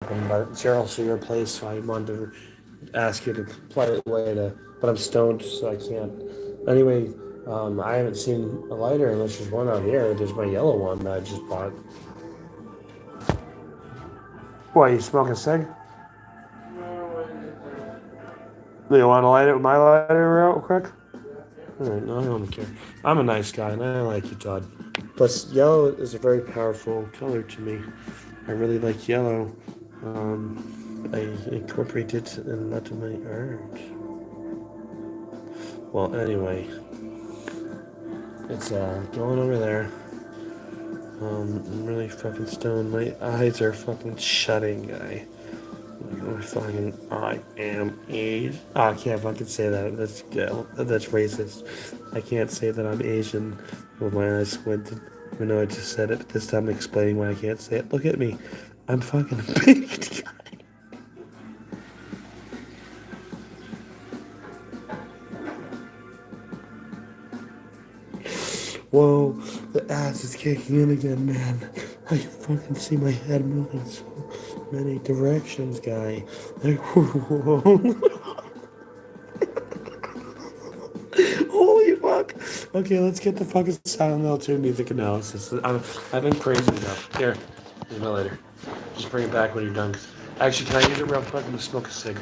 but it's also your place, so I wanted to ask you to play it way to. But I'm stoned, so I can't. Anyway, I haven't seen a lighter unless there's one out here. There's my yellow one that I just bought. What, you smoking a cig? Do you want to light it with my lighter real quick? All right, no, I don't care. I'm a nice guy, and I like you, Todd. Plus, yellow is a very powerful color to me. I really like yellow. I incorporate it in a lot of my art. Well, anyway, it's going over there. I'm really fucking stoned. My eyes are fucking shutting, guy. I am Asian. Oh, I can't fucking say that. That's racist. I can't say that I'm Asian with my eyes squinted. I know I just said it, but this time I'm explaining why I can't say it. Look at me. I'm fucking baked. Whoa, the ass is kicking in again, man. I can fucking see my head moving so many directions, guy. Like, whoa. Holy fuck. Okay, let's get the fucking Silent Hill 2 music analysis. I've been crazy enough. Here, email later. Just bring it back when you're done. Actually, can I use it real quick? I'm gonna smoke a cig.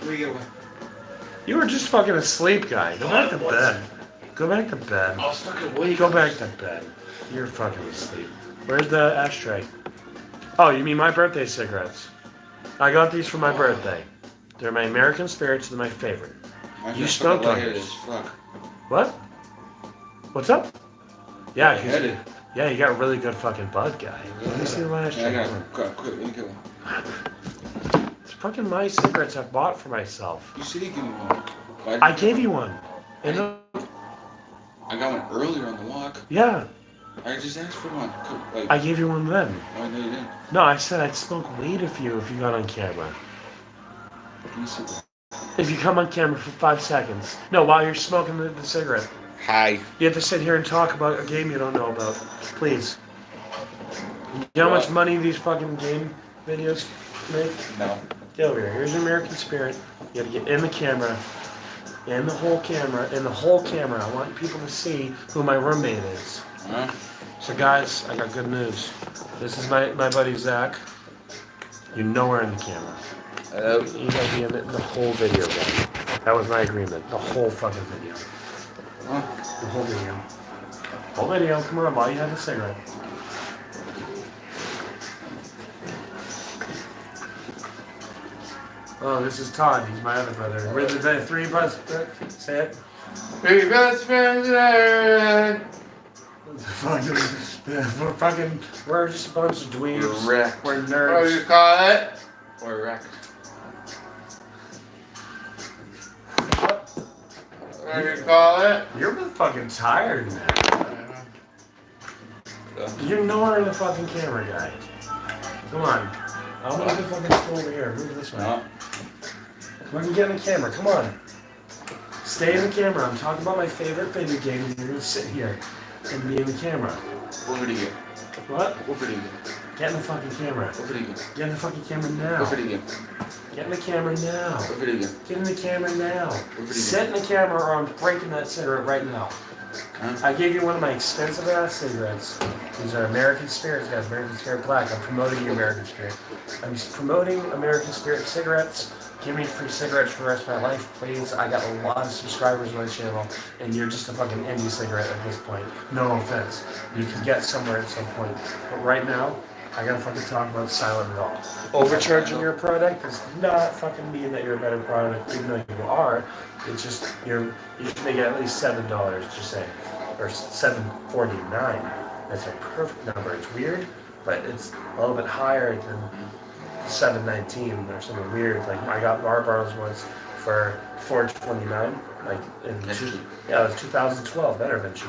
Where you going? You were just fucking asleep, guy. Go back to bed. Go back to bed. I was fucking awake. Go back to bed. You're fucking asleep. Where's the ashtray? Oh, you mean my birthday cigarettes? I got these for my birthday. They're my American Spirits. They're my favorite. You smoked on yours. Fuck. What? What's up? Yeah, Headed. yeah, you got a really good fucking bud, guy. Let me see the last I one. gotta quit. Let me kill him. It's fucking my cigarettes I've bought for myself. You said you give me one. I gave you one. And I got one earlier on the walk. yeah, I just asked for one. Like, I gave you one then. oh, no, you didn't. No, I said I'd smoke weed if you got on camera. Let me see that. If you come on camera for 5 seconds. No, while you're smoking the cigarette. Hi. You have to sit here and talk about a game you don't know about. Please. You know how much money these fucking game videos make? No. Get over here. Here's your American Spirit. You gotta get in the camera. In the whole camera. In the whole camera. I want people to see who my roommate is. Huh? So guys, I got good news. This is my buddy Zach. You're nowhere in the camera. Hello. You gotta be in the whole video, guys. That was my agreement. The whole fucking video. Huh? The whole video. Whole video. Come on, while you have a cigarette. Oh, this is Todd. He's my other brother. We're the three brothers. Say it. Be best friends there. We're just a bunch of dweebs. We're wrecked. We're What do nerds. you call it? We're wrecked. What do you call it? You're really fucking tired, man. You're nowhere in the fucking camera, guy. Come on. I'll move the fucking stool over here. Move this way. No. We can get in the camera. Come on. Stay in the camera. I'm talking about my favorite video game. You're gonna sit here and be in the camera. What video game? What? What video game? Get in the fucking camera. What video game? Get in the fucking camera now. What video game? Get in the camera now. What video game? Get in the camera now. video Sit in the camera or I'm breaking that cigarette right now. Huh? I gave you one of my expensive ass cigarettes. These are American Spirits, guys. American Spirit Black. I'm promoting the American Spirit. I'm promoting American Spirit cigarettes. Give me free cigarettes for the rest of my life, please. I got a lot of subscribers on my channel, and you're just a fucking indie cigarette at this point. No offense. You can get somewhere at some point. But right now, I gotta fucking talk about Silent Hill. Overcharging your product does not fucking mean that you're a better product, even though you are. It's just you should make it at least $7, just saying, or $7.49. That's a perfect number. It's weird, but it's a little bit higher than $7.19 or something weird. Like I got Marlboros once for $4.29. Like yeah, it was 2012. Better than cheap.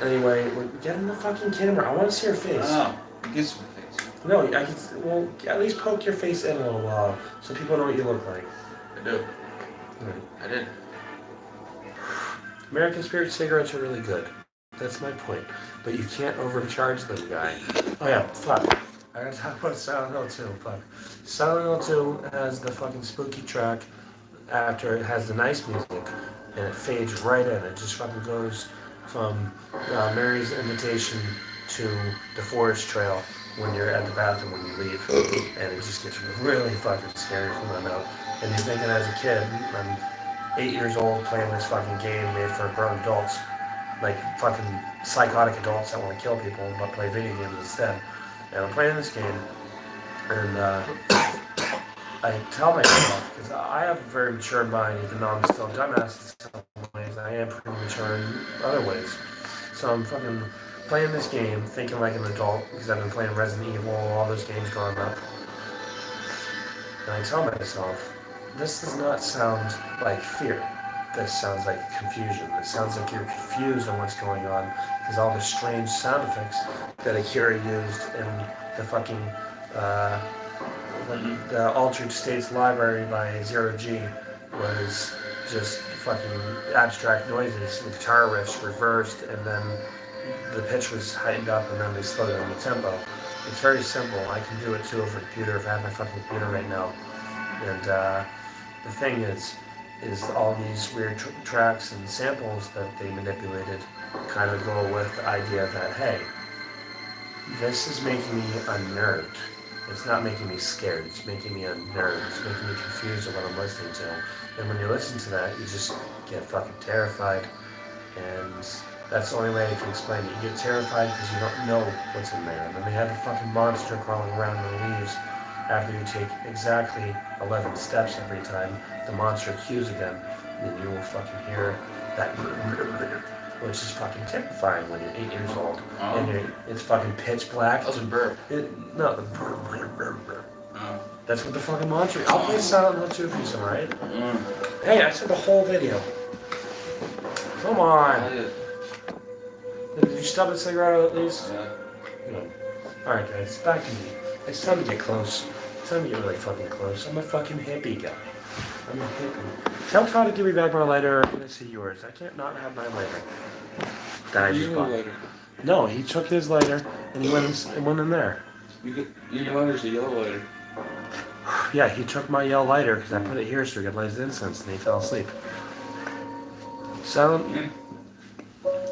Anyway, get in the fucking camera. I want to see your face. Oh, get some face. No, I can. Well, at least poke your face in a little while so people know what you look like. I do. Right. I did. American Spirit cigarettes are really good. That's my point. But you can't overcharge them, guy. Oh yeah, fuck. I gotta talk about Silent Hill 2. Fuck. Silent Hill 2 has the fucking spooky track after it has the nice music, and it fades right in. It just fucking goes from Mary's invitation to the forest trail when you're at the bathroom when you leave, and it just gets really fucking scary from that note. And you're thinking as a kid, I'm 8 years old playing this fucking game made for grown adults, like fucking psychotic adults that want to kill people but play video games instead. And I'm playing this game, and I tell myself, because I have a very mature mind, even though I'm still a dumbass in some ways, I am pretty mature in other ways. So I'm fucking playing this game, thinking like an adult, because I've been playing Resident Evil, all those games growing up. And I tell myself, this does not sound like fear. This sounds like confusion. It sounds like you're confused on what's going on, because all the strange sound effects that Akira used in the fucking the Altered States Library by Zero G was just fucking abstract noises, the guitar riffs reversed, and then the pitch was heightened up, and then they slowed down the tempo. It's very simple. I can do it too over a computer if I have my fucking computer right now. And the thing is all these weird tracks and samples that they manipulated kind of go with the idea that, hey, this is making me unnerved. It's not making me scared, it's making me unnerved, it's making me confused of what I'm listening to. And when you listen to that, you just get fucking terrified. And that's the only way I can explain it. You get terrified because you don't know what's in there. And then they have a fucking monster crawling around in the leaves. After you take exactly 11 steps every time, the monster cues again, and then you will fucking hear that, which is fucking terrifying when you're 8 years old. Oh. And it's fucking pitch black. That was a burp. No, Oh. that's what the fucking monster. I'll play Silent Hill 2 for you, right? Hey, I said the whole video. Come on. Did you stub a cigarette at least? Yeah. Good. Alright guys, back to me. It's time to get close. It's time to get really fucking close. I'm a fucking hippie guy. I'm a hippie. Tell Todd to give me back my lighter, or I'm gonna see yours. I can't not have my lighter. That I just bought. No, he took his lighter and he went in there. Your lighter's a yellow lighter. Yeah, he took my yellow lighter because I put it here so he could light his incense, and he fell asleep. Silent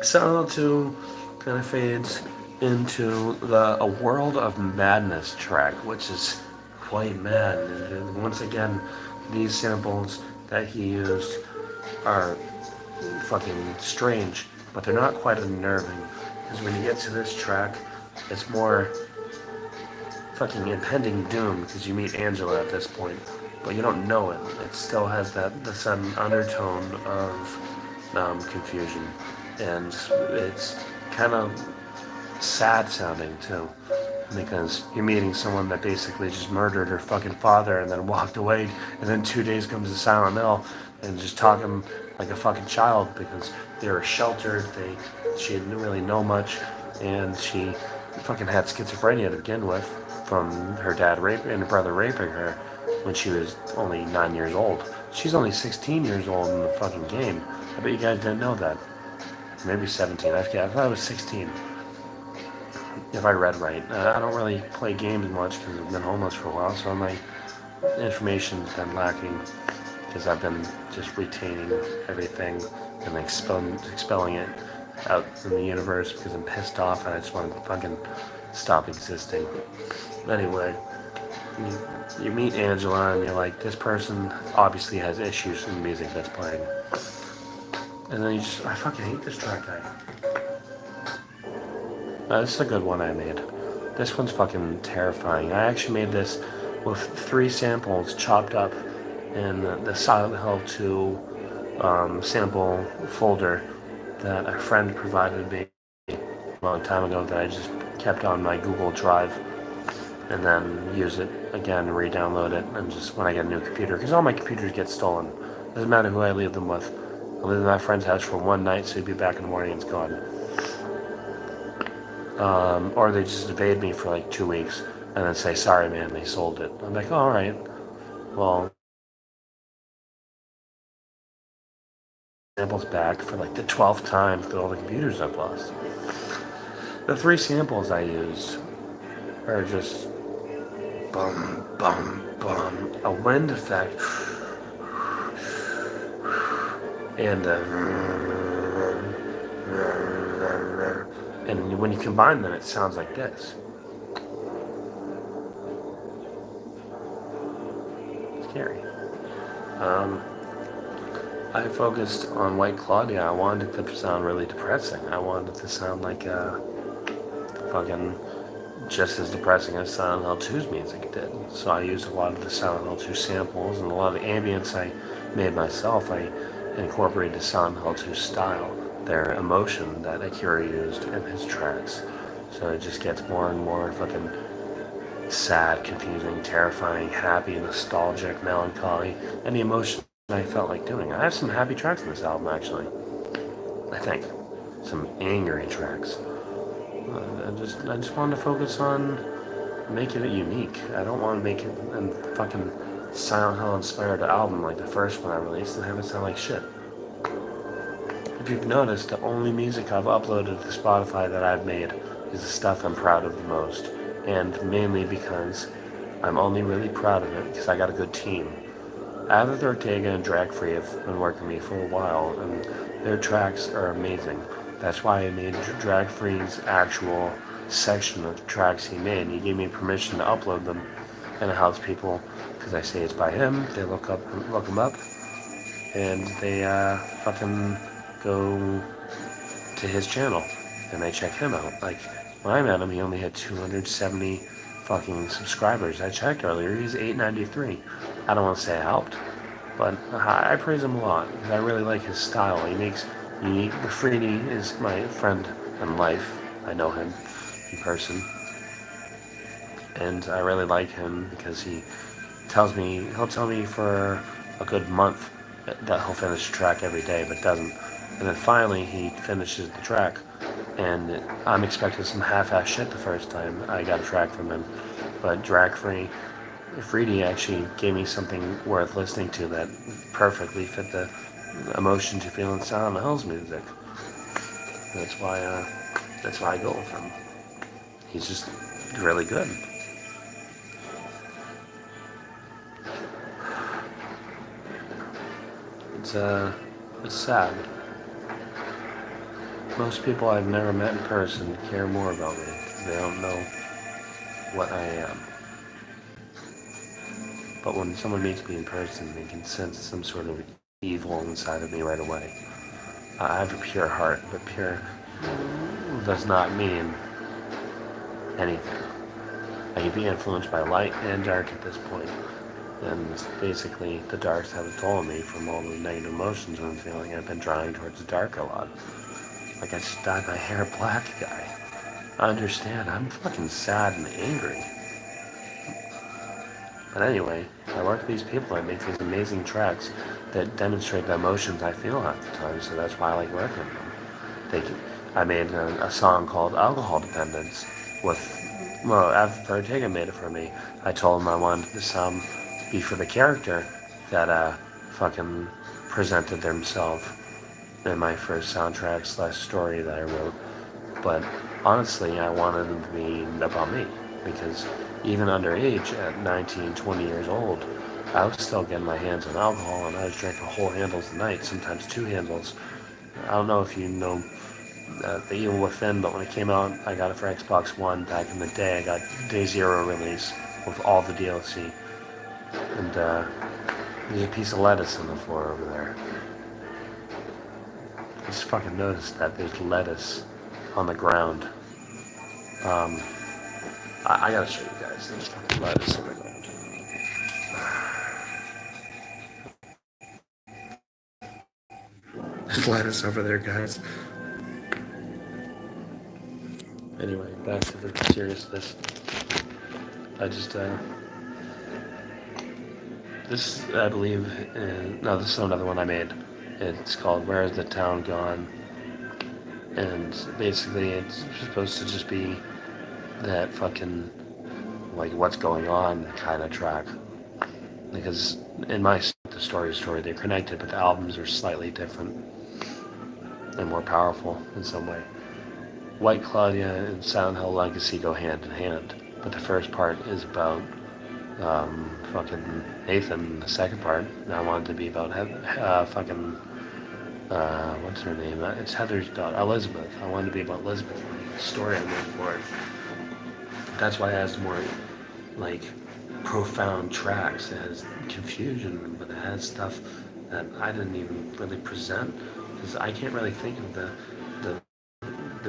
Hill 2 kind of fades into a World of Madness track, which is quite mad. And once again, these samples that he used are fucking strange, but they're not quite unnerving. Because when you get to this track, it's more fucking impending doom because you meet Angela at this point, but you don't know it. It still has the sudden undertone of confusion, and it's kind of sad sounding too, because you're meeting someone that basically just murdered her fucking father and then walked away, and then 2 days comes to Silent Hill and just talking like a fucking child because they were sheltered, she didn't really know much, and she fucking had schizophrenia to begin with from her dad and her brother raping her when she was only 9 years old. She's only 16 years old in the fucking game. I bet you guys didn't know that. Maybe 17. I thought it was 16. If I read right. I don't really play games much because I've been homeless for a while, so my information's been lacking because I've been just retaining everything and expelling it out in the universe because I'm pissed off and I just want to fucking stop existing. Anyway, you meet Angela and you're like, this person obviously has issues in the music that's playing. And then I fucking hate this track guy. This is a good one I made. This one's fucking terrifying. I actually made this with 3 samples chopped up in the Silent Hill 2 sample folder that a friend provided me a long time ago that I just kept on my Google Drive and then use it again, re-download it, and just when I get a new computer, because all my computers get stolen. Doesn't matter who I leave them with. I live in my friend's house for one night, so he'd be back in the morning and it's gone. Or they just evade me for like 2 weeks and then say, sorry man, they sold it. I'm like, oh, alright. Well, samples back for like the 12th time with all the computers I've lost. The 3 samples I used are just bum, bum, bum, a wind effect, and and when you combine them, it sounds like this. Scary. I focused on White Claudia. I wanted it to sound really depressing. I wanted it to sound like fucking just as depressing as Silent Hill 2's music did. So I used a lot of the Silent Hill 2 samples and a lot of the ambience I made myself. I incorporated the Silent Hill 2 style, their emotion that Akira used in his tracks. So it just gets more and more fucking sad, confusing, terrifying, happy, nostalgic, melancholy, and the emotion I felt like doing. I have some happy tracks in this album, actually. I think some angry tracks. I just wanted to focus on making it unique. I don't want to make it a fucking Silent Hill inspired album like the first one I released and have it sound like shit. If you've noticed, the only music I've uploaded to Spotify that I've made is the stuff I'm proud of the most, and mainly because I'm only really proud of it because I got a good team. Avid Ortega and Drag Free have been working with me for a while, and their tracks are amazing. That's why I made Drag Free's actual section of tracks he made. He gave me permission to upload them, and it helps people because I say it's by him. They look him up, and they fucking go to his channel and they check him out. Like when I met him, he only had 270 fucking subscribers. I checked earlier. He's 893. I don't want to say I helped, but I praise him a lot because I really like his style. He makes unique. Freedy is my friend in life. I know him in person, and I really like him because he'll tell me for a good month that he'll finish a track every day, but doesn't. And then finally he finishes the track, and I'm expecting some half-ass shit the first time I got a track from him, but Drag Free. Freedy actually gave me something worth listening to that perfectly fit the emotions you feel in Silent Hill's music. That's why I go with him. He's just really good. It's sad. Most people I've never met in person care more about me because they don't know what I am. But when someone meets me in person, they can sense some sort of evil inside of me right away. I have a pure heart, but pure does not mean anything. I can be influenced by light and dark at this point, and basically the darks have a toll on me from all the negative emotions I'm feeling. I've been drawing towards the dark a lot. Like I just dyed my hair black, guy. I understand, I'm fucking sad and angry. But anyway, I work with these people and make these amazing tracks that demonstrate the emotions I feel half the time, so that's why I like working with them. I made a song called Alcohol Dependence after Ortega made it for me. I told him I wanted the song be for the character that fucking presented themselves in my first soundtrack / story that I wrote. But honestly, I wanted them to be about me, because even underage, at 19, 20 years old, I was still getting my hands on alcohol, and I was drinking whole handles a night, sometimes 2 handles. I don't know if you know The Evil Within, but when it came out, I got it for Xbox One back in the day. I got Day Zero release with all the DLC. And there's a piece of lettuce on the floor over there. I just fucking noticed that there's lettuce on the ground. I gotta show you guys. There's fucking lettuce on the ground. There's lettuce over there, guys. Anyway, back to the seriousness. This, I believe, this is another one I made. It's called Where Is the Town Gone? And basically it's supposed to just be that fucking, like, what's going on kind of track. Because in my the story, they're connected, but the albums are slightly different and more powerful in some way. White Claudia and Silent Hill Legacy go hand in hand, but the first part is about fucking Nathan, the second part. And I wanted to be about what's her name? It's Heather's daughter, Elizabeth. I wanted to be about Elizabeth, the story I made for it. That's why it has more, like, profound tracks. It has confusion, but it has stuff that I didn't even really present, because I can't really think of the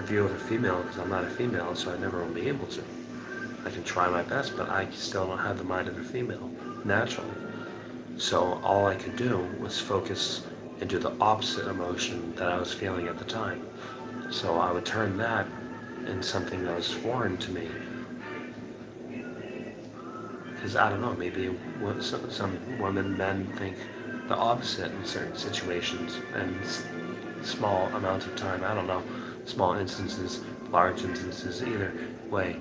view of a female, because I'm not a female, so I never will be able to. I can try my best, but I still don't have the mind of a female, naturally. So all I could do was focus into the opposite emotion that I was feeling at the time. So I would turn that into something that was foreign to me. Because I don't know, maybe some women, men think the opposite in certain situations and small amounts of time. I don't know, small instances, large instances, either way.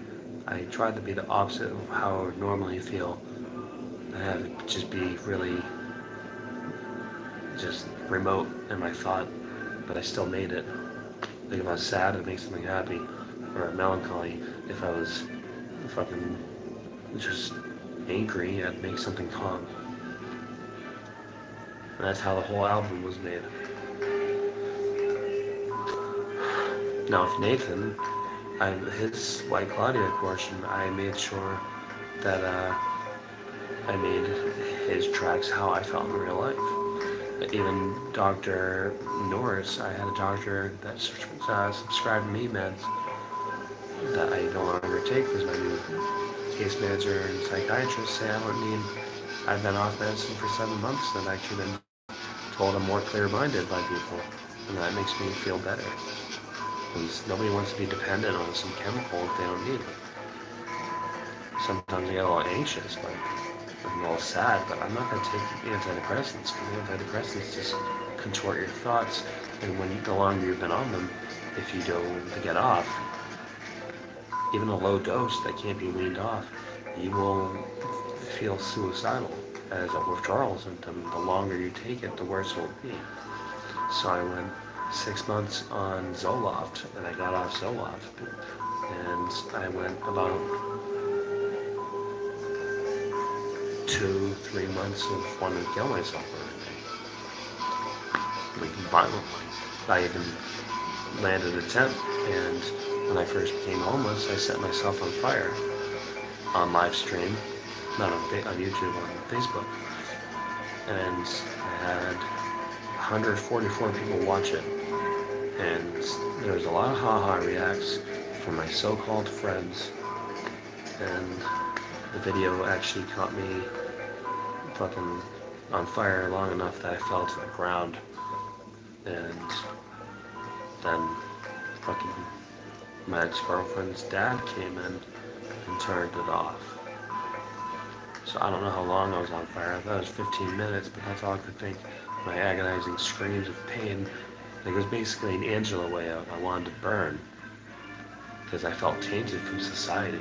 I tried to be the opposite of how I would normally feel. I had to just be really just remote in my thought, but I still made it. Like if I was sad, I'd make something happy, or melancholy. If I was fucking just angry, I'd make something calm. And that's how the whole album was made. Now with Nathan, his White Claudia portion, I made sure that I made his tracks how I felt in real life. Even Dr. Norris, I had a doctor that subscribed me meds that I no longer take because my new case manager and psychiatrist say I don't need. I've been off medicine for 7 months and I've actually been told I'm more clear-minded by people, and that makes me feel better. Because nobody wants to be dependent on some chemical if they don't need it. Sometimes I get a little anxious, but I'm a little sad, but I'm not going to take antidepressants, because antidepressants just contort your thoughts, and the longer you've been on them, if you don't get off, even a low dose that can't be weaned off, you will feel suicidal as a withdrawal symptom. The longer you take it, the worse it will be. So I went 6 months on Zoloft, and I got off Zoloft, and I went about 2-3 months of wanting to kill myself every day, like violently. I even landed a tent, and when I first became homeless, I set myself on fire on live stream, not on YouTube, on Facebook, and I had 144 people watch it, and there was a lot of haha reacts from my so-called friends, and the video actually caught me fucking on fire long enough that I fell to the ground, and then fucking my ex-girlfriend's dad came in and turned it off. So I don't know how long I was on fire. I thought it was 15 minutes, but that's all I could think. My agonizing screams of pain. It was basically an Angela way out. I wanted to burn because I felt tainted from society.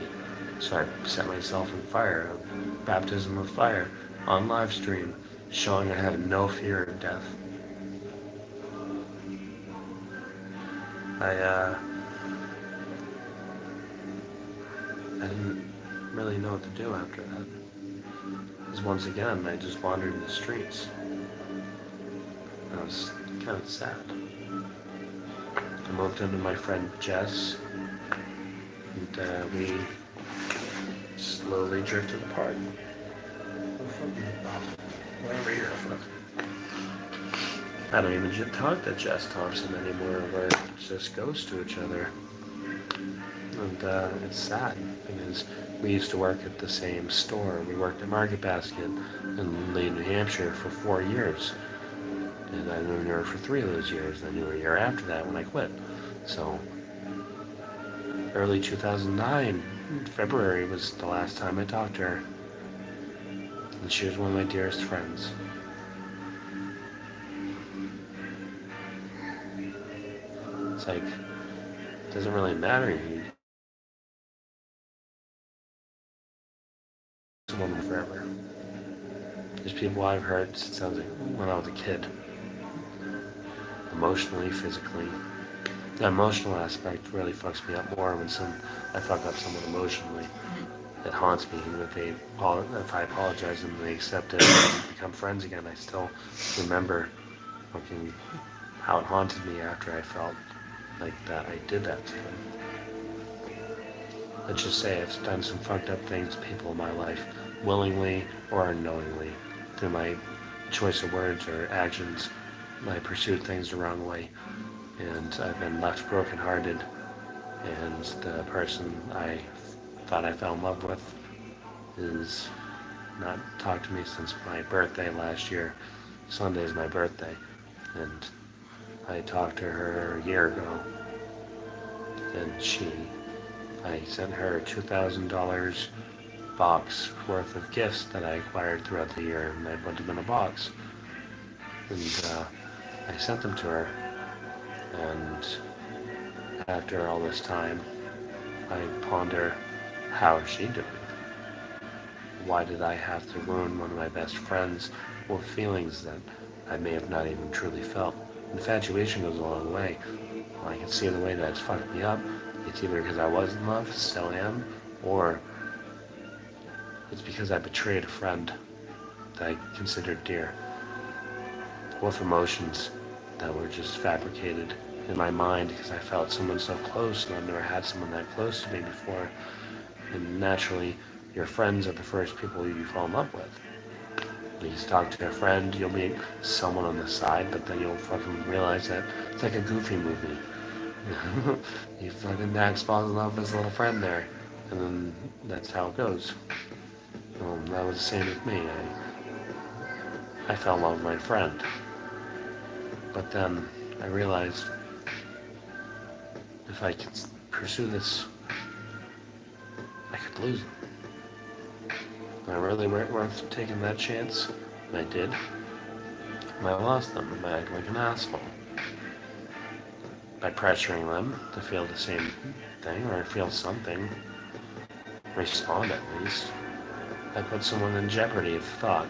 So I set myself on fire, a baptism of fire, on live stream, showing I had no fear of death. I didn't really know what to do after that. Because once again, I just wandered in the streets. I was kind of sad. I moved in with my friend Jess, and we slowly drifted apart. Over here, I don't even talk to Jess Thompson anymore. We're just ghosts to each other. And it's sad because we used to work at the same store. We worked at Market Basket in Lee, New Hampshire for 4 years. And I knew her for 3 of those years. I knew her a year after that when I quit. So, early 2009, February was the last time I talked to her. And she was one of my dearest friends. It's like, it doesn't really matter. Woman forever. There's people I've hurt since I was when I was a kid. Emotionally, physically. The emotional aspect really fucks me up more when I fuck up someone emotionally. it haunts me. Even if I apologize and they accept it and become friends again, I still remember fucking how it haunted me after I felt like that I did that to them. Let's just say I've done some fucked up things to people in my life, willingly or unknowingly, through my choice of words or actions. I pursued things the wrong way, and I've been left brokenhearted, and the person I thought I fell in love with is not talked to me since my birthday last year. Sunday is my birthday, and I talked to her a year ago, and I sent her a $2,000 box worth of gifts that I acquired throughout the year, and I put them in a box, and I sent them to her, and after all this time, I ponder, how is she doing? Why did I have to ruin one of my best friends with feelings that I may have not even truly felt? Infatuation goes a long way. I can see the way that it's fucked me up. It's either because I was in love, still am, or it's because I betrayed a friend that I considered dear, with emotions that were just fabricated in my mind because I felt someone so close, and I've never had someone that close to me before. And naturally, your friends are the first people you fall in love with. You talk to a friend, you'll meet someone on the side, but then you'll fucking realize that it's like a Goofy movie. You fucking Max falls in love with his little friend there, and then that's how it goes. That was the same with me. I fell in love with my friend, but then I realized if I could pursue this, I could lose it. I really weren't worth taking that chance, and I did. And I lost them, and I acted like an asshole. By pressuring them to feel the same thing, or feel something, respond at least, I put someone in jeopardy of thought,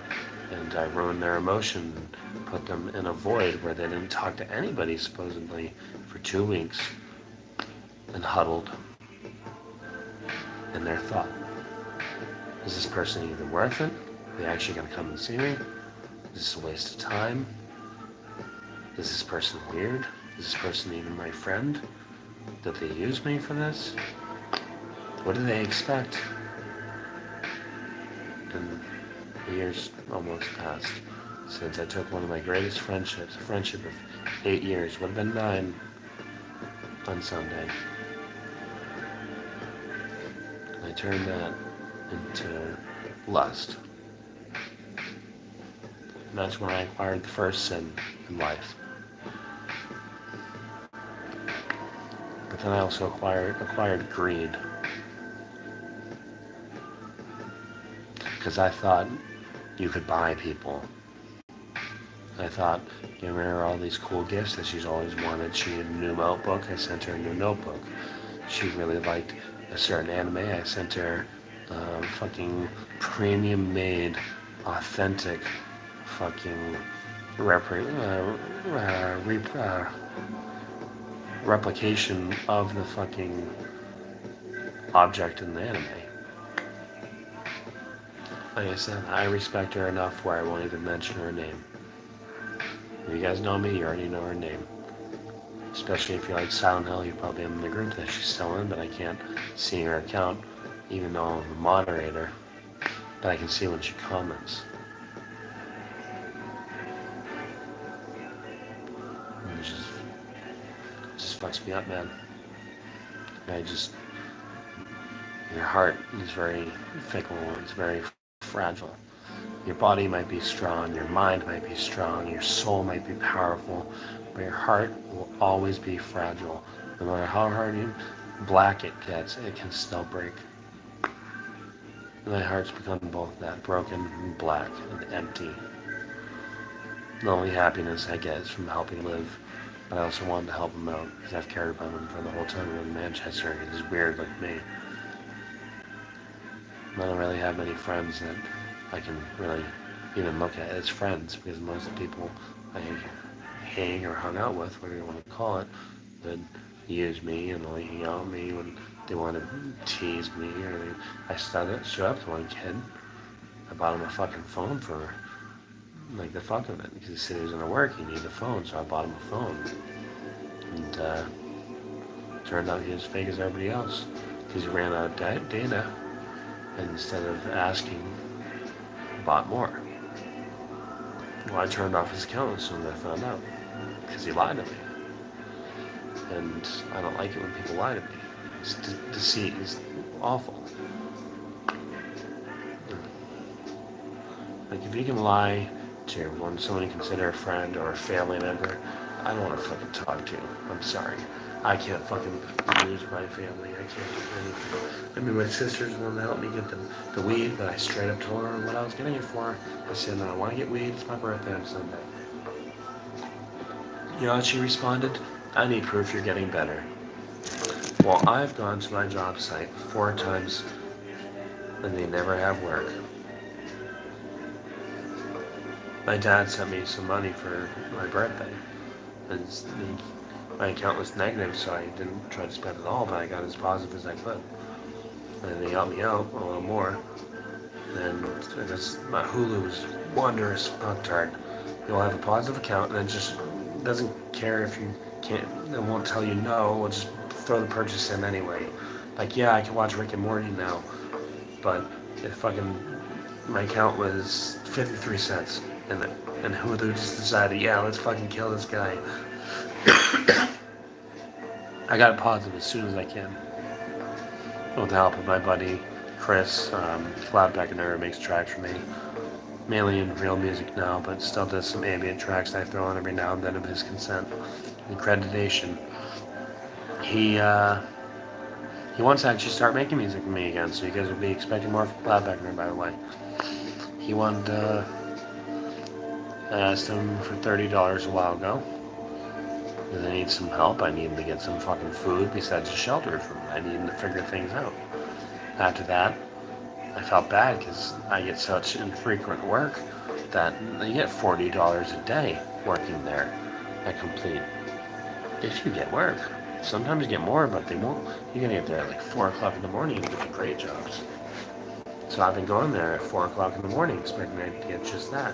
and I ruined their emotion, and put them in a void where they didn't talk to anybody, supposedly, for 2 weeks, and huddled in their thought. Is this person even worth it? Are they actually going to come and see me? Is this a waste of time? Is this person weird? Is this person even my friend? Did they use me for this? What do they expect? And years almost passed since I took one of my greatest friendships, a friendship of 8 years, would have been 9 on Sunday. And I turned that into lust. And that's when I acquired the first sin in life. But then I also acquired greed. Because I thought you could buy people. I thought, you remember all these cool gifts that she's always wanted? She had a new notebook, I sent her a new notebook. She really liked a certain anime, I sent her fucking premium made, authentic fucking replication of the fucking object in the anime. Like I said, I respect her enough where I won't even mention her name. If you guys know me, you already know her name. Especially if you like Silent Hill, you probably am in the group that she's still in, but I can't see her account, even though I'm a moderator. But I can see when she comments. And it just fucks me up, man. Your heart is very fickle, it's very fragile. Your body might be strong, your mind might be strong, your soul might be powerful, but your heart will always be fragile. No matter how hard you black it gets, it can still break. My heart's become both that, broken and black and empty. The only happiness I get is from helping live, but I also wanted to help him out because I've cared about him for the whole time in Manchester. He's weird like me. I don't really have many friends that I can really even look at as friends, because most people I hang or hung out with, whatever you want to call it, would use me and only hang out with me when they want to tease me, or I showed up to one kid. I bought him a fucking phone for like the fuck of it, because he said he was gonna work. He needed a phone, so I bought him a phone. And turned out he was fake as everybody else, because he ran out of data, and instead of asking, bought more. Well, I turned off his account as soon as I found out, because he lied to me. And I don't like it when people lie to me. Deceit is awful. Like, if you can lie to someone you consider a friend or a family member, I don't want to fucking talk to you. I'm sorry. I can't fucking lose my family. I can't do anything. I mean, my sister's one to help me get the weed, but I straight up told her what I was getting it for. I said, no, I want to get weed. It's my birthday on Sunday. You know how she responded? I need proof you're getting better. Well, I've gone to my job site 4 times and they never have work. My dad sent me some money for my birthday. And my account was negative, so I didn't try to spend it all, but I got as positive as I could. And they helped me out a little more. And my Hulu is wondrous Pop-Tart. You'll have a positive account, and it just doesn't care if you can't, it won't tell you no, we'll just throw the purchase in anyway. Like, yeah, I can watch Rick and Morty now, but my account was 53 cents, and Hulu just decided, yeah, let's fucking kill this guy. I got it positive as soon as I can. With the help of my buddy Chris, Cloudpecker makes tracks for me. Mainly in real music now, but still does some ambient tracks I throw on every now and then of his consent and accreditation. He wants to actually start making music with me again, so you guys will be expecting more from Cloudpecker, by the way. He wanted, I asked him for $30 a while ago. Because I need some help. I need him to get some fucking food besides a shelter for me. I need him to figure things out. After that, I felt bad because I get such infrequent work that you get $40 a day working there at Complete. If you get work. Sometimes you get more, but they won't. You're going to get there at like 4 o'clock in the morning and get the great jobs. So I've been going there at 4 o'clock in the morning expecting to get just that.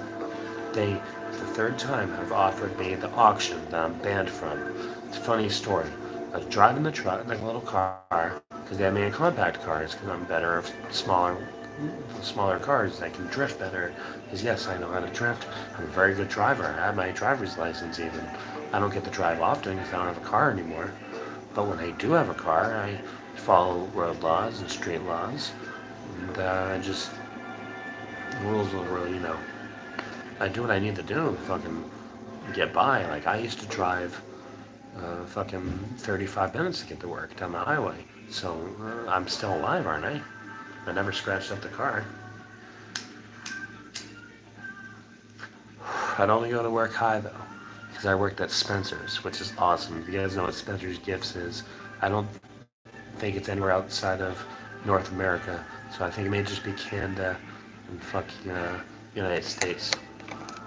They, for the 3rd time, have offered me the auction that I'm banned from. It's a funny story. I was driving the truck, like a little car, because they had me in compact cars, because I'm better of smaller cars. I can drift better, because yes, I know how to drift. I'm a very good driver. I have my driver's license even. I don't get to drive often because I don't have a car anymore. But when I do have a car, I follow road laws and street laws. And rules will really, I do what I need to do to fucking get by. Like, I used to drive fucking 35 minutes to get to work down the highway. So I'm still alive, aren't I? I never scratched up the car. I'd only go to work high, though, because I worked at Spencer's, which is awesome. If you guys know what Spencer's Gifts is, I don't think it's anywhere outside of North America. So I think it may just be Canada and fucking United States.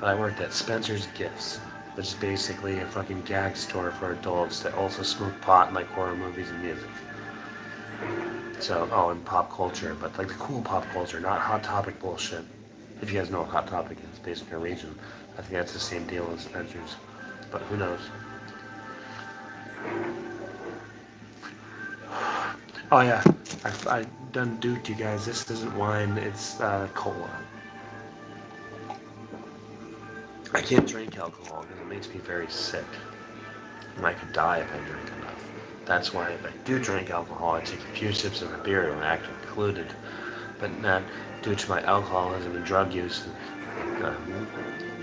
But I worked at Spencer's Gifts, which is basically a fucking gag store for adults that also smoke pot and like horror movies and music. So, and pop culture, but like the cool pop culture, not Hot Topic bullshit. If you guys know what Hot Topic is, basically a region. I think that's the same deal as Spencer's, but who knows? Oh yeah, I done duped you guys. This isn't wine, it's cola. I can't drink alcohol because it makes me very sick. And I could die if I drink enough. That's why if I do drink alcohol, I take a few sips of a beer and act included. But not due to my alcoholism and drug use,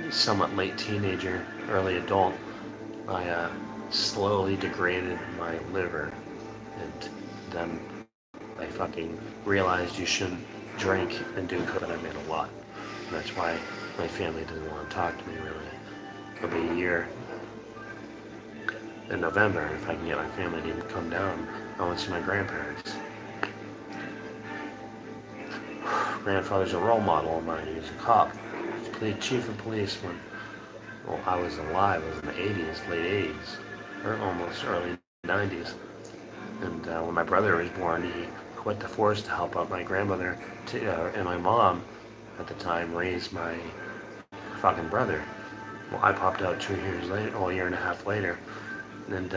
somewhat late teenager, early adult, I slowly degraded my liver. And then I fucking realized you shouldn't drink and do coke, and I made a lot. And that's why my family didn't want to talk to me, really. It'll be a year in November, and if I can get my family to even come down, I want to see my grandparents. Grandfather's a role model of mine. He was a cop. He played chief of police when I was alive. It was in the 80s, late 80s, or almost early 90s. And when my brother was born, he quit the force to help out my grandmother and my mom at the time raise my fucking brother. Well, I popped out 2 years later, a year and a half later, and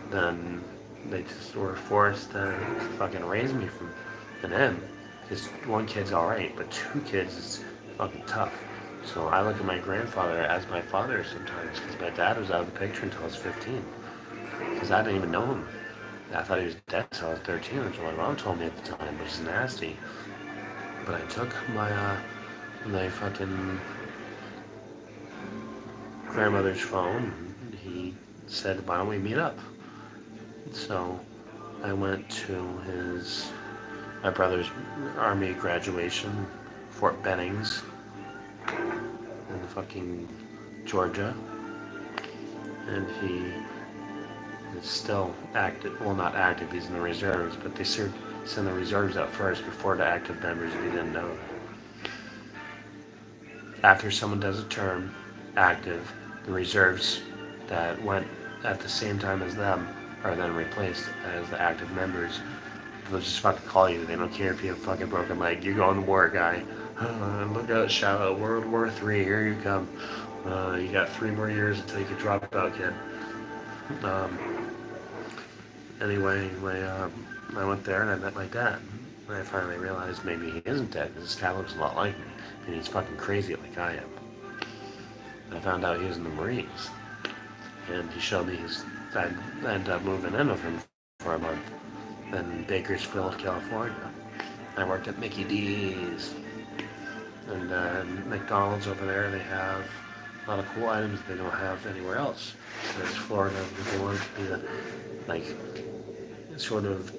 then they just were forced to fucking raise me from him. Because one kid's alright, but two kids is fucking tough. So I look at my grandfather as my father sometimes, because my dad was out of the picture until I was 15. Because I didn't even know him. I thought he was dead until I was 13, which my mom told me at the time, which is nasty. But I took my fucking grandmother's phone. He said, "Why don't we meet up?" So I went to my brother's army graduation, Fort Bennings, in fucking Georgia, and he is still active. Well, not active. He's in the reserves, but they send the reserves out first before the active members. If you didn't know that. After someone does a term active, the reserves that went at the same time as them are then replaced as the active members. They'll just fucking call you. They don't care if you have a fucking broken leg. You're going to war, guy. Look out, shout out, World War III, here you come. You got 3 more years until you can drop out, kid. Anyway, I went there and I met my dad. And I finally realized maybe he isn't dead, because this guy looks a lot like me. And he's fucking crazy like I am. I found out he was in the Marines. And he showed me I ended up moving in with him for a month in Bakersfield, California. I worked at Mickey D's. And McDonald's over there, they have a lot of cool items they don't have anywhere else. So it's Florida, because they want it to be the, like, sort of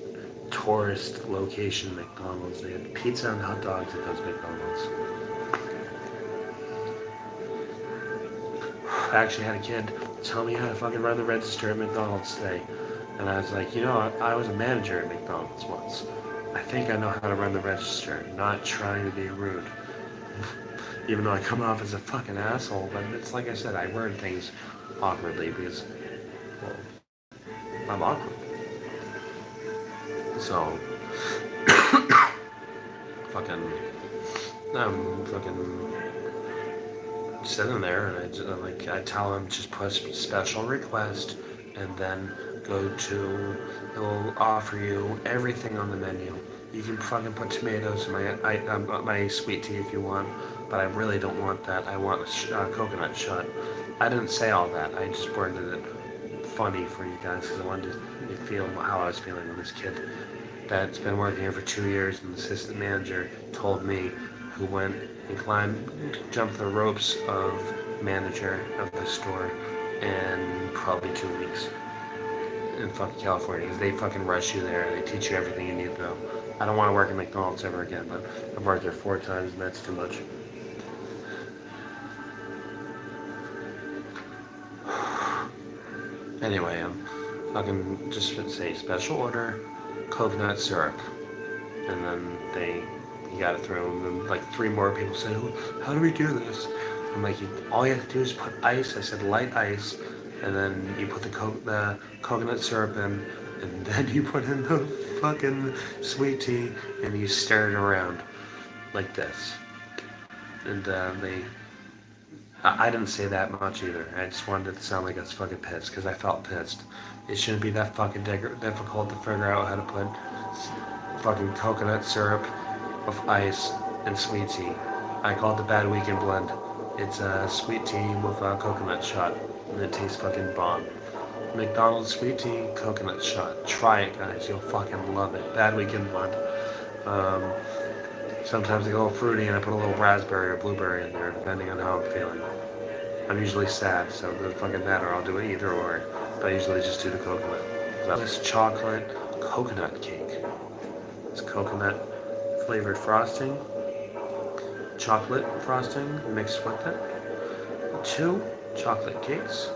tourist location McDonald's. They had pizza and hot dogs at those McDonald's. I actually had a kid tell me how to fucking run the register at McDonald's today. And I was like, I was a manager at McDonald's once. I think I know how to run the register, not trying to be rude. Even though I come off as a fucking asshole, but it's like I said, I word things awkwardly because, well, I'm awkward. So, I'm fucking sitting there and I tell him just put special request and then go to, it will offer you everything on the menu. You can fucking put tomatoes in my sweet tea if you want, but I really don't want that. I want a coconut shot. I didn't say all that. I just worded it funny for you guys because I wanted to feel how I was feeling with this kid that's been working here for 2 years, and the assistant manager told me, who went and jumped the ropes of manager of the store in probably 2 weeks in fucking California, because they fucking rush you there and they teach you everything you need to know. I don't want to work at McDonald's ever again, but I've worked there 4 times and that's too much. Anyway, I'm fucking just say special order coconut syrup, and then he got it through, and then like 3 more people said, "How do we do this?" I'm like, all you have to do is put ice. I said light ice, and then you put the coconut syrup in, and then you put in the fucking sweet tea, and you stir it around like this. And I didn't say that much either. I just wanted it to sound like I was fucking pissed, because I felt pissed. It shouldn't be that fucking difficult to figure out how to put fucking coconut syrup with ice and sweet tea. I call it the Bad Weekend blend. It's a sweet tea with a coconut shot, and it tastes fucking bomb. McDonald's sweet tea, coconut shot. Try it, guys. You'll fucking love it. Bad Weekend blend. Sometimes I go a little fruity and I put a little raspberry or blueberry in there, depending on how I'm feeling. I'm usually sad, so it doesn't fucking matter. I'll do it either or. But I usually just do the coconut. This chocolate coconut cake. It's coconut flavored frosting, chocolate frosting mixed with it, 2 chocolate cakes,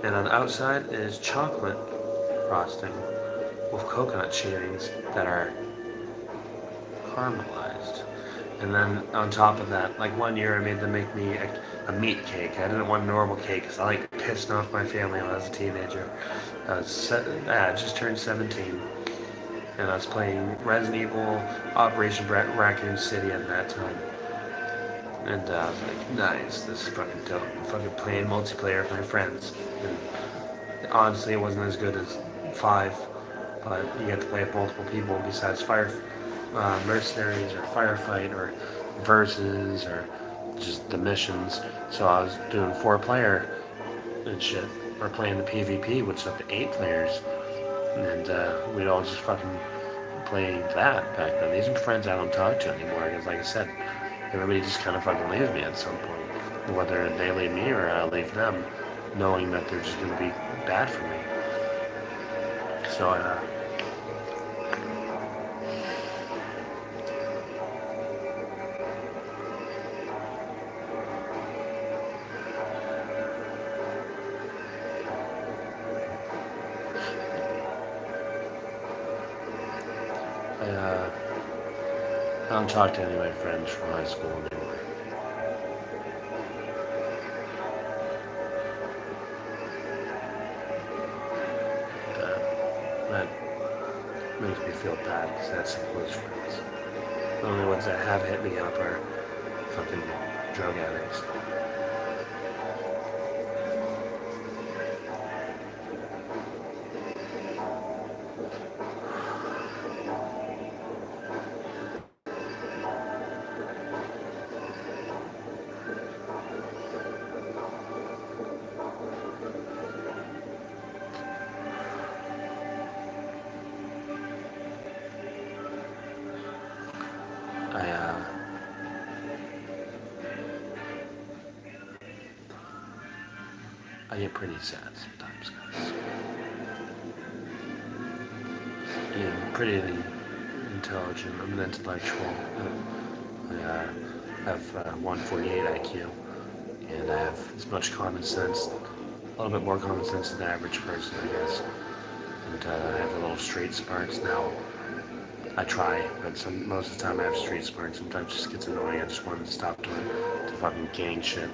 and on the outside is chocolate frosting with coconut shavings that are caramelized. And then on top of that, like one year I made them make me a meat cake. I didn't want a normal cake because I like pissing off my family when I was a teenager. I just turned 17, and I was playing Resident Evil Operation Raccoon City at that time. And I was like, nice, this is fucking dope. I'm fucking playing multiplayer with my friends. And honestly, it wasn't as good as 5, but you get to play with multiple people besides mercenaries or firefight or versus or just the missions. So I was doing 4-player and shit, or playing the PvP, which is up to 8 players, and we'd all just fucking play that back then. These are friends I don't talk to anymore because, like I said, everybody just kind of fucking leaves me at some point, whether they leave me or I leave them, knowing that they're just gonna be bad for me. So I don't talk to any of my friends from high school anymore. That makes me feel bad because that's some close friends. The only ones that have hit me up are fucking drug addicts. I get pretty sad sometimes, guys. I'm pretty intelligent. I'm an intellectual. I have 148 IQ, and I have as much common sense, a little bit more common sense than the average person, I guess. And I have a little street smarts now. I try, but most of the time I have street smarts. Sometimes it just gets annoying. I just want to stop doing the fucking gang shit.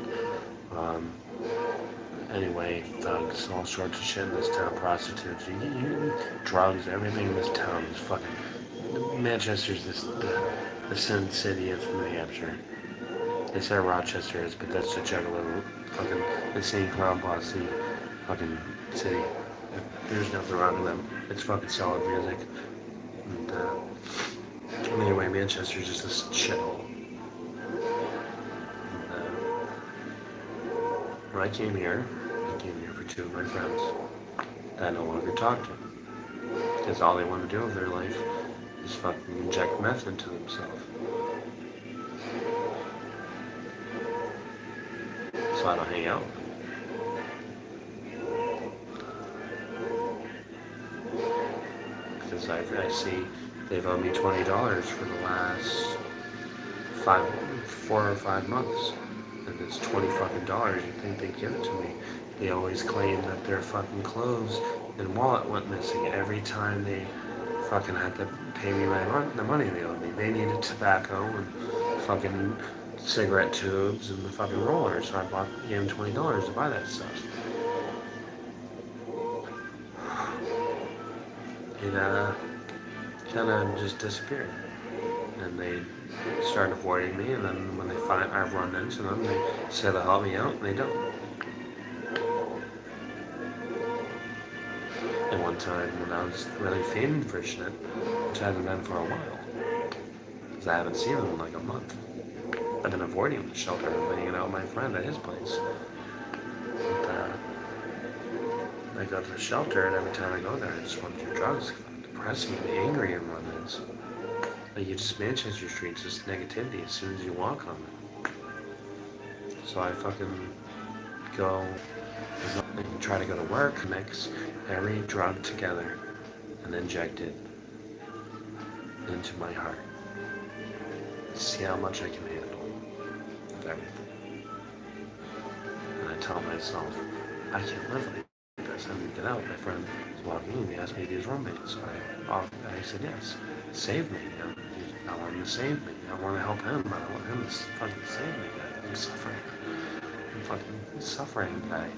Anyway, thugs, all sorts of shit in this town, prostitutes, drugs, everything in this town is fucking. Manchester's the Sin City of New Hampshire. They say Rochester is, but that's the juggalo, fucking insane clown posse, fucking city. There's nothing wrong with them. It's fucking solid music. And anyway, Manchester's just this shithole. When I came here for 2 of my friends that I no longer talk to. Because all they want to do with their life is fucking inject meth into themselves. So I don't hang out with them. Because I see they've owed me $20 for the last 4 or 5 months. And it's $20 fucking dollars. You think they'd give it to me? They always claim that their fucking clothes and wallet went missing every time they fucking had to pay me the money they owed me. They needed tobacco and fucking cigarette tubes and the fucking rollers, so I gave them $20 to buy that stuff. It kind of just disappeared. And they started avoiding me, and then when I've run into them, they say they'll help me out, and they don't. And one time when I was really fiending for shit, which I haven't been for a while, because I haven't seen them in like a month. I've been avoiding the shelter. I've been hanging out with my friend at his place. And, I go to the shelter, and every time I go there, I just want to do drugs. It's depressing and angry and everyone's. Like, you just Manchester Street's just negativity as soon as you walk on it. So I fucking go and try to go to work, mix every drug together, and inject it into my heart. See how much I can handle of everything. And I tell myself, I can't live like this. I need to get out. My friend was walking in, he asked me to be his roommate. So I said yes. Save me, I want him to save me. I want to help him. I don't want him to fucking save me, guys. I'm suffering. I'm fucking suffering, guy.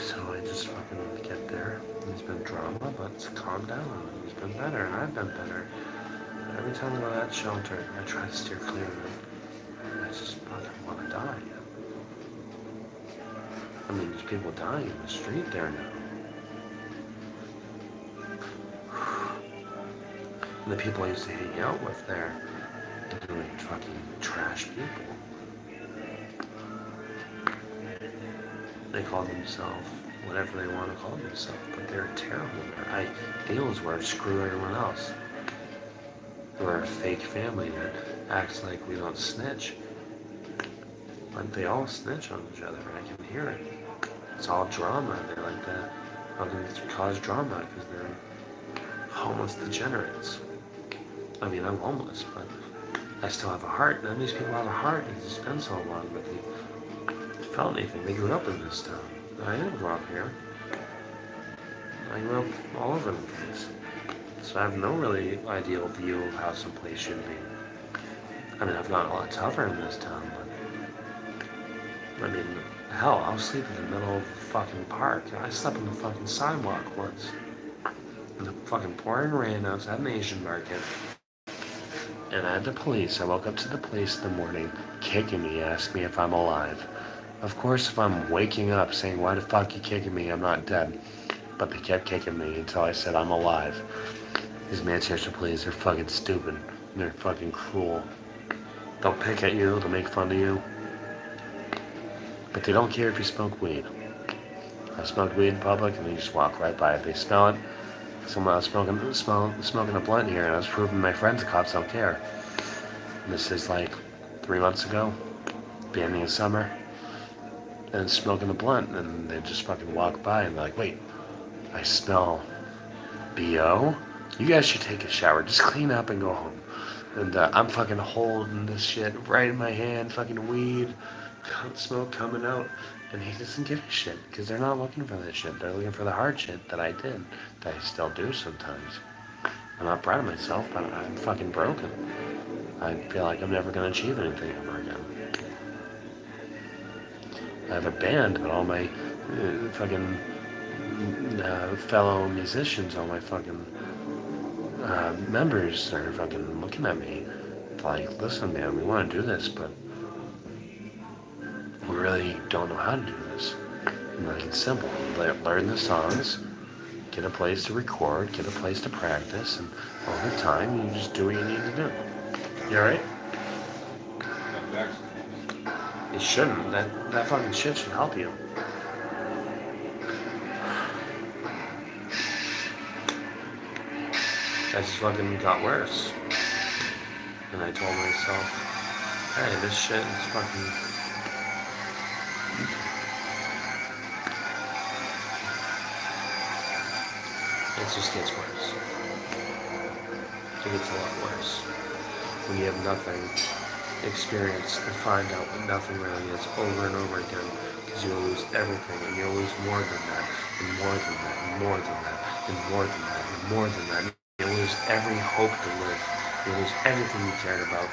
So I just fucking get there. There's been drama, but it's calmed down. He's been better, and I've been better. Every time I go to that shelter, I try to steer clear of it. I just fucking want to die. I mean, there's people dying in the street there now. And the people I used to hang out with there, they were fucking trash people. They call themselves whatever they want to call themselves, but they're terrible. Their ideals were to screw everyone else. We're a fake family that acts like we don't snitch. But they all snitch on each other, I can hear it. It's all drama. They like to cause drama because they're homeless degenerates. I mean, I'm homeless, but I still have a heart. None of these people have a heart. It's been so long that they felt anything. They grew up in this town. I didn't grow up here. I grew up all over the place. So I have no really ideal view of how some place should be. I mean, I've gotten a lot tougher in this town, but I mean, hell, I'll sleep in the middle of the fucking park. I slept on the fucking sidewalk once. In the fucking pouring rain outside an Asian market. And I had the police. I woke up to the police in the morning, kicking me, asking me if I'm alive. Of course, if I'm waking up saying, why the fuck you kicking me? I'm not dead. But they kept kicking me until I said I'm alive. These Manchester police are fucking stupid. They're fucking cruel. They'll pick at you, they'll make fun of you. But they don't care if you smoke weed. I smoked weed in public and they just walk right by it. They smell it. Someone else smoking a blunt here, and I was proving my friends the cops don't care. And this is like 3 months ago, beginning of summer, and smoking a blunt, and they just fucking walk by and they're like, wait, I smell BO? You guys should take a shower, just clean up and go home. And I'm fucking holding this shit right in my hand, fucking weed, smoke coming out. And he doesn't give a shit, because they're not looking for that shit. They're looking for the hard shit that I did, that I still do sometimes. I'm not proud of myself, but I'm fucking broken. I feel like I'm never going to achieve anything ever again. I have a band, but all my fucking fellow musicians, all my fucking members are fucking looking at me like, listen, man, we want to do this, but we really don't know how to do this. And like, it's simple. Learn the songs, get a place to record, get a place to practice, and over time, you just do what you need to do. You alright? It shouldn't. That fucking shit should help you. That just fucking got worse. And I told myself, hey, this shit is fucking... It just gets worse. It gets a lot worse. When you have nothing, experience to find out what nothing really is over and over again, because you'll lose everything, and you'll lose more than that, and more than that, and more than that, and more than that, and more than that. You'll lose every hope to live. You'll lose everything you cared about.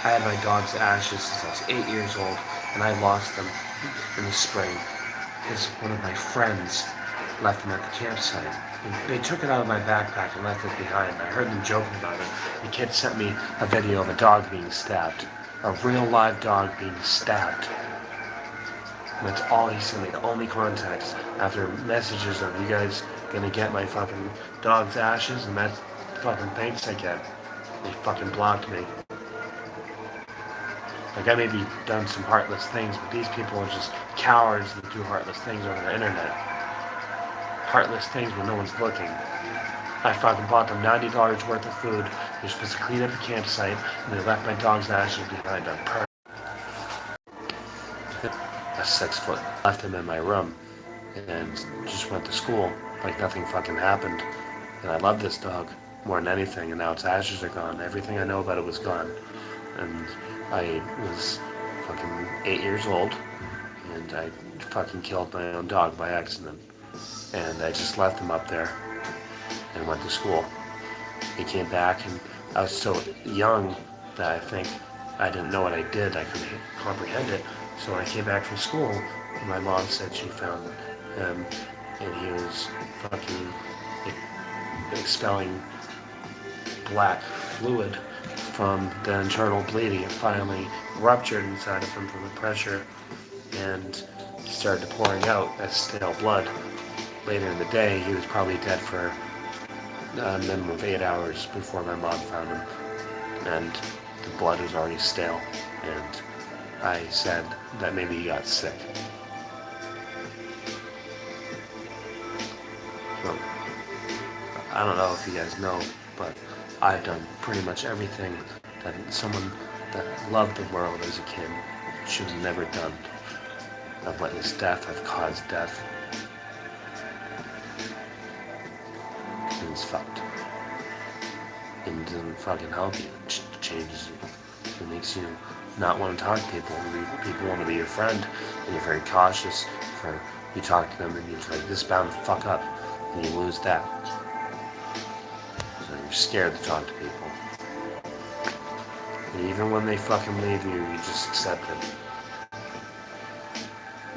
I had my dog's ashes since I was 8 years old, and I lost them in the spring because one of my friends left them at the campsite. And they took it out of my backpack and left it behind. I heard them joking about it. The kid sent me a video of a dog being stabbed. A real live dog being stabbed. And that's all he sent me, the only context. After messages of, you guys gonna get my fucking dog's ashes? And that's the fucking thanks I get. They fucking blocked me. Like, I maybe done some heartless things, but these people are just cowards that do heartless things over the internet. Heartless things when no one's looking. I fucking bought them $90 worth of food. They're supposed to clean up the campsite, and they left my dog's ashes behind on purpose. A 6 foot. Left him in my room, and just went to school like nothing fucking happened. And I love this dog more than anything, and now its ashes are gone. Everything I know about it was gone. And I was fucking 8 years old, and I fucking killed my own dog by accident. And I just left him up there and went to school. He came back, and I was so young that I think I didn't know what I did. I couldn't comprehend it. So when I came back from school, my mom said she found him and he was fucking expelling black fluid from the internal bleeding. It finally ruptured inside of him from the pressure and started pouring out as stale blood. Later in the day, he was probably dead for a minimum of 8 hours before my mom found him, and the blood was already stale, and I said that maybe he got sick. So, I don't know if you guys know, but I've done pretty much everything that someone that loved the world as a kid should have never done. I've witnessed death, I've caused death. And it's fucked. And it doesn't fucking help you. It changes you. It makes you not want to talk to people. People want to be your friend, and you're very cautious for you talk to them, and you're like, this is bound to fuck up, and you lose that. So you're scared to talk to people. And even when they fucking leave you, you just accept it.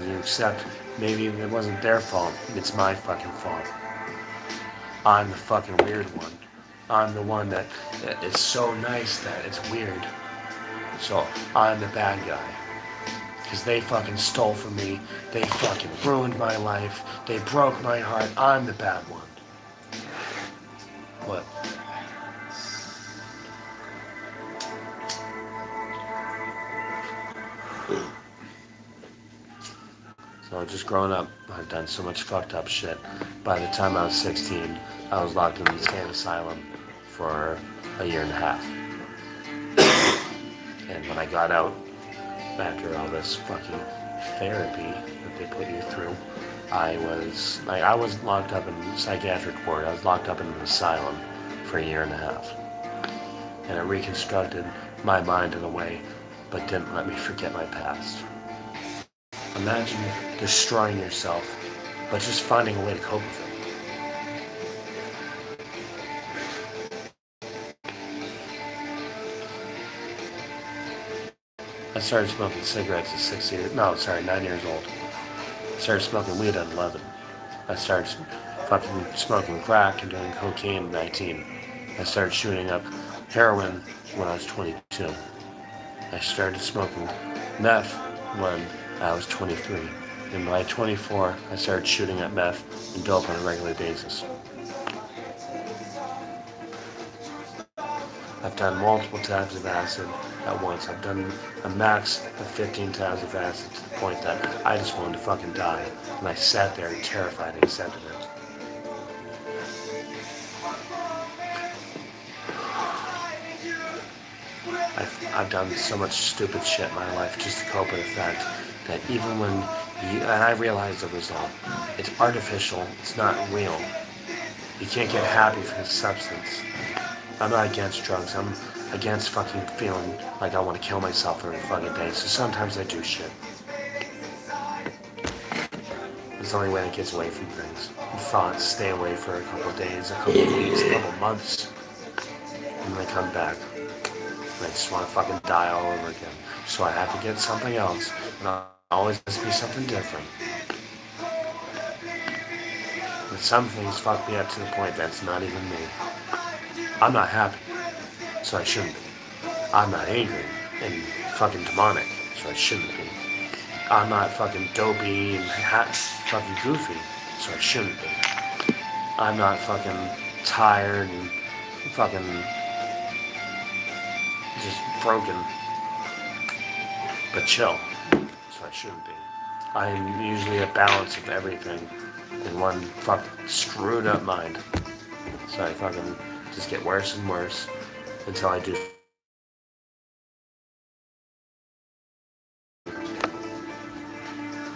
You accept maybe it wasn't their fault, it's my fucking fault. I'm the fucking weird one. I'm the one that is so nice that it's weird. So I'm the bad guy. Because they fucking stole from me. They fucking ruined my life. They broke my heart. I'm the bad one. What? So just growing up, I've done so much fucked up shit. By the time I was 16, I was locked in the insane asylum for a year and a half. And when I got out, after all this fucking therapy that they put you through, I was locked up in psychiatric ward. I was locked up in an asylum for a year and a half. And it reconstructed my mind in a way, but didn't let me forget my past. Imagine destroying yourself, but just finding a way to cope with it. I started smoking cigarettes at 9 years old. I started smoking weed at 11. I started fucking smoking crack and doing cocaine at 19. I started shooting up heroin when I was 22. I started smoking meth when I was 23. And by 24, I started shooting at meth and dope on a regular basis. I've done multiple tabs of acid at once. I've done a max of 15 tabs of acid to the point that I just wanted to fucking die. And I sat there terrified and accepted it. I've done so much stupid shit in my life just to cope with the fact that even when and I realize the result, it's artificial, it's not real. You can't get happy from the substance. I'm not against drugs, I'm against fucking feeling like I want to kill myself every fucking day, so sometimes I do shit. It's the only way that gets away from things. Thoughts stay away for a couple of days, a couple of weeks, a couple of months, and then they come back. And I just want to fucking die all over again. So I have to get something else, and I'll always has to be something different. But some things fuck me up to the point that's not even me. I'm not happy, so I shouldn't be. I'm not angry and fucking demonic, so I shouldn't be. I'm not fucking dopey and fucking goofy, so I shouldn't be. I'm not fucking tired and fucking just broken, but chill, so I shouldn't be. I'm usually a balance of everything in one fucking screwed up mind. So I fucking just get worse and worse until I do.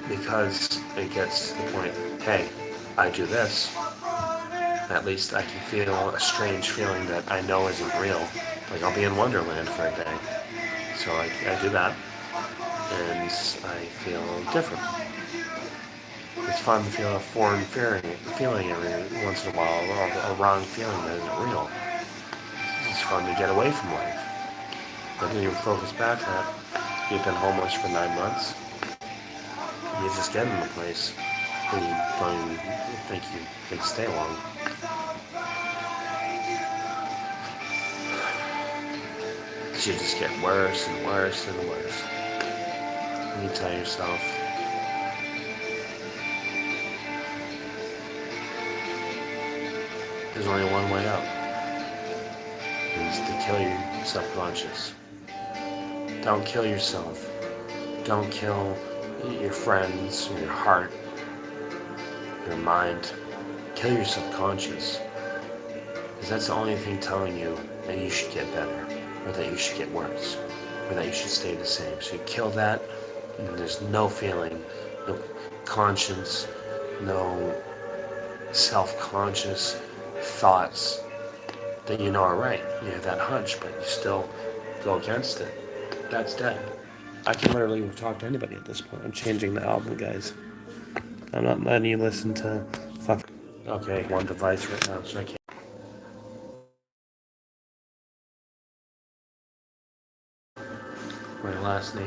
Because it gets to the point, hey, I do this, at least I can feel a strange feeling that I know isn't real. Like I'll be in Wonderland for a day. So I do that, and I feel different. It's fun to feel a foreign feeling every once in a while, or a wrong feeling that isn't real. It's fun to get away from life. But then you focus back that you've been homeless for 9 months. You just get in the place, and you don't even think you can stay long. You just get worse and worse and worse. And you tell yourself, there's only one way out. It's to kill your subconscious. Don't kill yourself. Don't kill your friends, your heart, your mind. Kill your subconscious. Because that's the only thing telling you that you should get better, or that you should get worse, or that you should stay the same. So you kill that, and there's no feeling, no conscience, no self-conscious thoughts that you know are right. You have that hunch, but you still go against it. That's dead. I can literally talk to anybody at this point. I'm changing the album, guys. I'm not letting you listen to fuck. Okay, one device right now, so I can't. My last name.